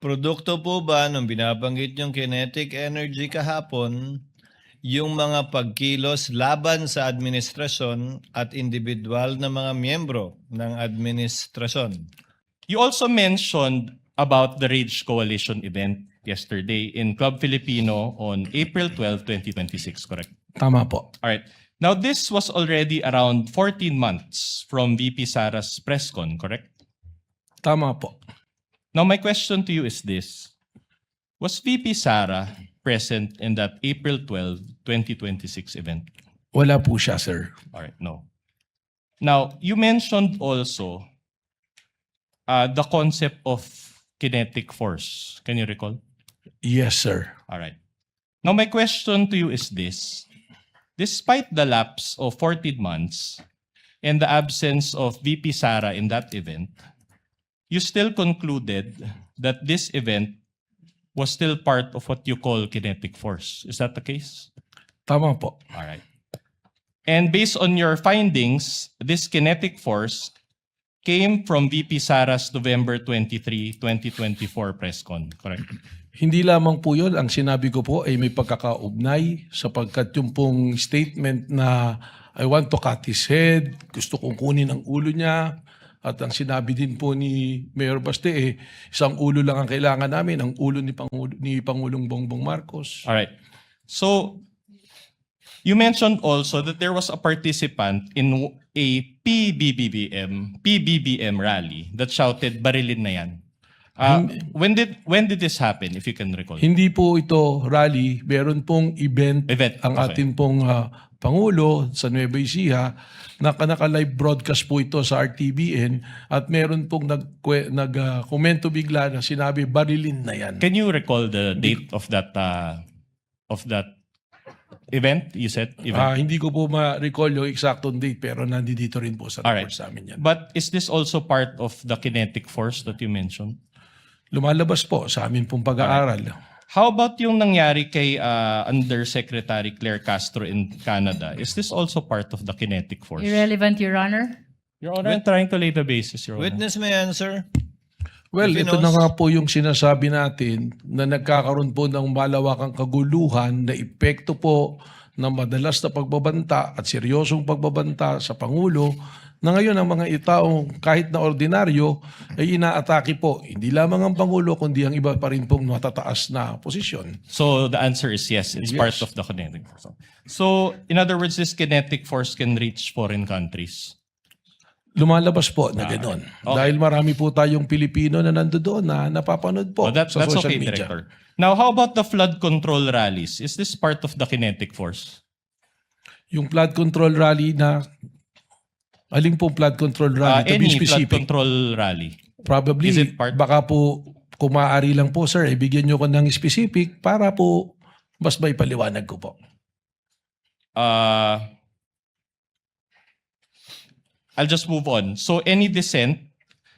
Produkto po ba nung binabanggit yung kinetic energy kahapon, yung mga pagkilos laban sa administrasyon at individual na mga miyembro ng administrasyon? You also mentioned about the Rage Coalition event yesterday in Club Filipino on April 12, 2026, correct? Tama po. All right. Now, this was already around 14 months from VP Sara's press con, correct? Tama po. Now, my question to you is this. Was VP Sara present in that April 12, 2026 event? Wala po siya, sir. All right, no. Now, you mentioned also the concept of kinetic force. Can you recall? Yes, sir. All right. Now, my question to you is this. Despite the lapse of 14 months and the absence of VP Sara in that event, you still concluded that this event was still part of what you call kinetic force. Is that the case? Tama po. All right. And based on your findings, this kinetic force came from VP Sara's November 23, 2024 press con, correct? Hindi lamang po yun. Ang sinabi ko po ay may pagkakaugnay sapagkat yung pong statement na I want to cut his head, gusto kong kunin ang ulo niya, at ang sinabi din po ni Mayor Baste, isang ulo lang ang kailangan namin, ang ulo ni Pangulong Bongbong Marcos. All right. So, you mentioned also that there was a participant in a PBBM rally that shouted, "Barilin na yan." When did this happen, if you can recall? Hindi po ito rally, meron pong event, ang okay. ating pong Pangulo sa Nueva Ecija, naka-live broadcast po ito sa RTBN at meron pong nag-komento bigla na sinabi, barilin na yan. Can you recall the date of that event? You said event? Hindi ko po ma-recall yung exactong date pero nandito rin po sa report sa amin yan. But is this also part of the kinetic force that you mentioned? Lumalabas po sa amin pong pag-aaral. How about yung nangyari kay Undersecretary Claire Castro in Canada? Is this also part of the kinetic force? Irrelevant, Your Honor. Your Honor, I'm trying to lay the basis, Your Honor. Witness may answer. Well, If he ito na knows. nga po yung sinasabi natin na nagkakaroon po ng malawakang kaguluhan na epekto po ng madalas na pagbabanta at seryosong pagbabanta sa Pangulo na ngayon ang mga itaong kahit na ordinaryo ay inaatake po. Hindi lamang ang Pangulo kundi ang iba pa rin pong matataas na posisyon. So the answer is yes, it's part of the kinetic force. So in other words, this kinetic force can reach foreign countries. Lumalabas po na gano'n. Okay. Dahil marami po tayong Pilipino na nandoon na napapanood po That's sa social okay, media. Director. Now, how about the flood control rallies? Is this part of the kinetic force? Yung flood control rally na, aling pong flood control rally, to be Any flood specific. control rally? Probably, Is it part? baka po, kung maaari lang po sir, ibigyan nyo ko ng specific para po mas may paliwanag ko po. I'll just move on. So any dissent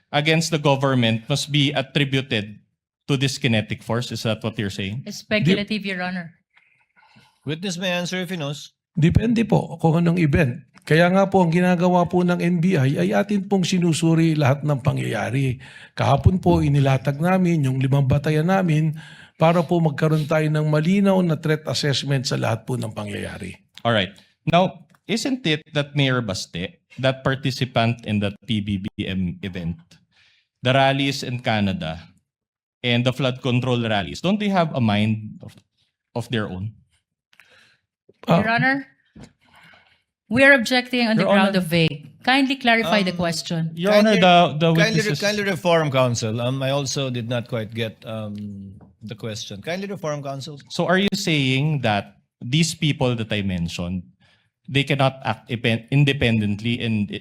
against the government must be attributed to this kinetic force. Is that what you're saying? Speculative, Your Honor. Witness may answer if he knows. Depende po kung anong event. Kaya nga po ang ginagawa po ng NBI ay atin pong sinusuri lahat ng pangyayari. Kahapon po inilatag namin yung 5 batayan namin para po magkaroon tayo ng malinaw na threat assessment sa lahat po ng pangyayari. All right. Now, isn't it that Mayor Baste, that participant in that PBBM event, the rallies in Canada, and the flood control rallies, don't they have a mind of their own? Your Honor, we are objecting on the Your ground Honor. of vague. Kindly clarify the question. Your Honor, the Kindly, witnesses... kindly reform, counsel. I also did not quite get the question. Kindly reform, counsel. So are you saying that these people that I mentioned, they cannot act independently and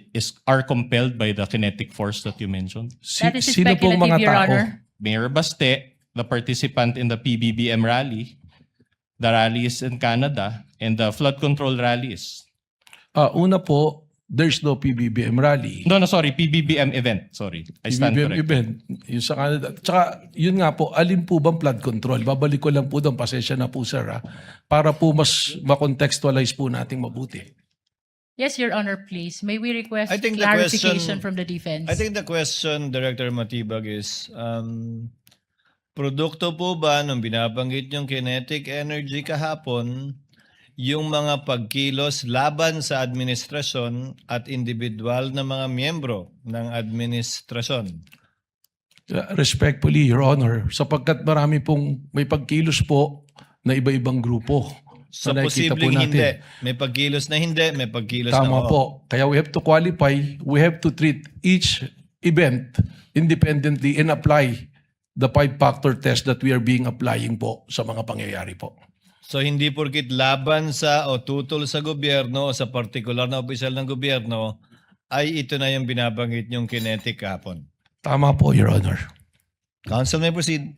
are compelled by the kinetic force that you mentioned? That is Sino pong mga speculative, Your tao? Honor. Mayor Baste, the participant in the PBBM rally, the rallies in Canada, and the flood control rallies. Una po, there's no PBBM rally. No, sorry, PBBM event. Sorry, I stand PBBM corrected. event, yung sa Canada. Tsaka, yun nga po, alin po bang flood control? Babalik ko lang po doon, pasensya na po sir, para po mas makontextualize po nating mabuti. Yes, Your Honor, please. May we request I think the clarification question- from the defense? I think the question, Director Matibag, is Produkto po ba nung binabanggit yung kinetic energy kahapon, yung mga pagkilos laban sa administrasyon at individual na mga miyembro ng administrasyon? Respectfully, Your Honor, sapagkat marami pong may pagkilos po na iba-ibang grupo. So na nakikita po posibleng natin. hindi. May pagkilos na hindi, may pagkilos na Tama oo. po. Kaya we have to qualify, we have to treat each event independently and apply the 5-factor test that we are being applying po sa mga pangyayari po. So hindi porkit laban sa o tutol sa gobyerno o sa partikular na opisyal ng gobyerno ay ito na yung binabanggit yung kinetic kahapon. Tama po, Your Honor. Council may proceed.